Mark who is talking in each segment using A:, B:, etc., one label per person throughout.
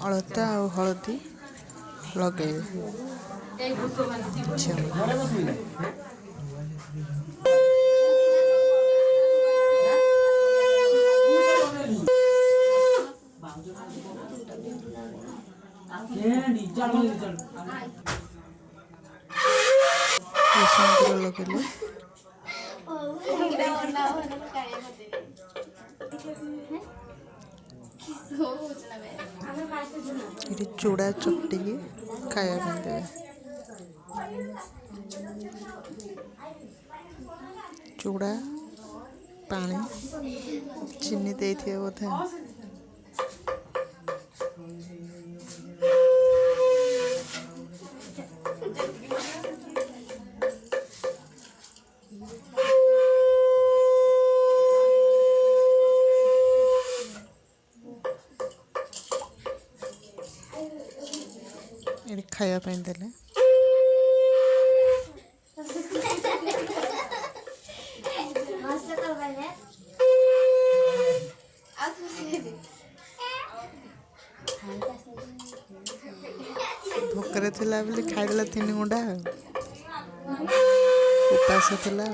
A: अलता और हलदी लगे लगे ये चूड़ा चकटी खाया दे चूड़ा पानी चीनी दे थे बोधे खाया देले भोकरे थिला बोली खाइदेला 3 गुंडा उपास थिला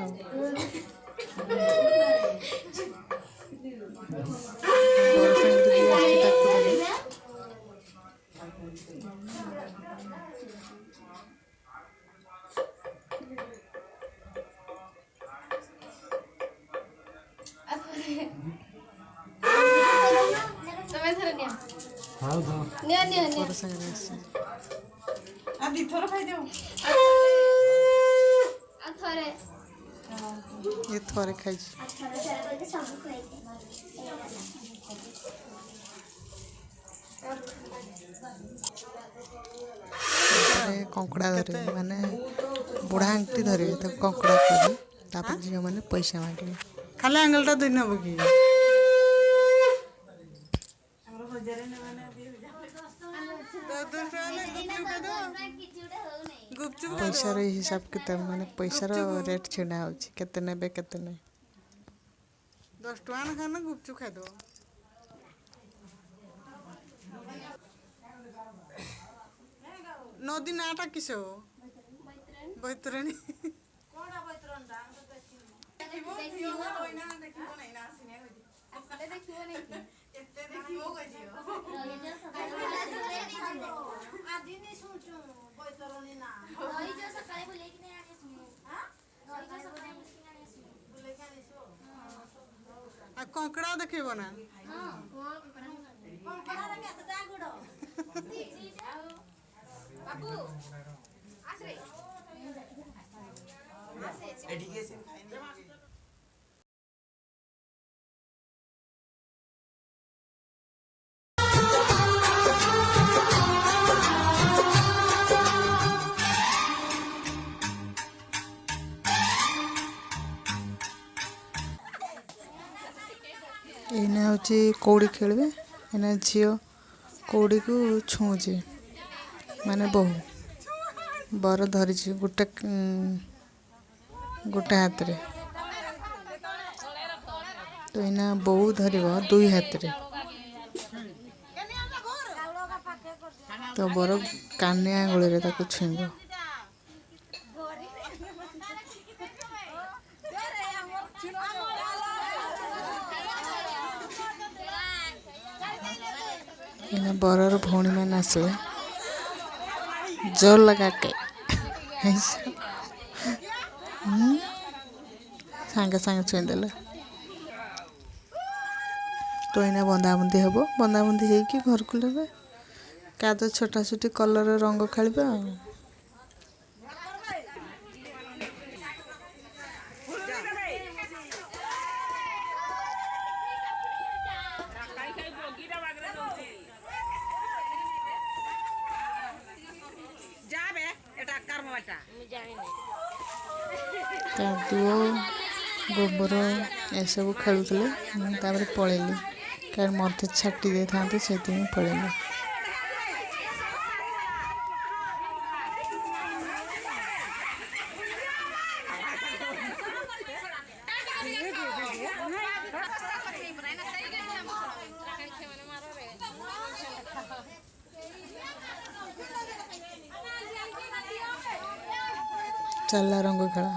A: ये थोड़े खाई कंकड़ा धरे माने बुढ़ा आंटी धरे तो कंकड़ा कर झील मैंने पैसा मांगे खाली आंगलटा दिन हम कि पैसा हिसाब किताब माने पैसा रेट छिड़ा होते ने 10 टका ना खाना गुपचुप खाद नदी नाटा किस बैतरणी कंकड़ा देखब ना एना हूँ कौड़ी खेलवे एना झील कौड़ी को छुचे माने बहु बर धरी गोटे गोटे हाथ रे तो एना बहु धर 2 हाथ रे तो बर कानी आंगुली रे ताको छुईब बरर भौणी मैंने आसले जोर लगा के सांगे सांगे छुईदेले तो इना बंधाबंधी हम बंधाबंधी होगी घर को लेवे काद छोटा छोटी कलर रंग खेल କାଦୁଅ ଗୋବର ଏସବୁ ଖେଳୁଥିଲେ। ମୁଁ ତାପରେ ପଳେଇଲି, କାରଣ ମୋତେ ଛାଟି ଦେଇଥାନ୍ତେ, ସେଥିପାଇଁ ପଳେଇଲି। ଚାଲା ରଙ୍ଗ ଖେଳ।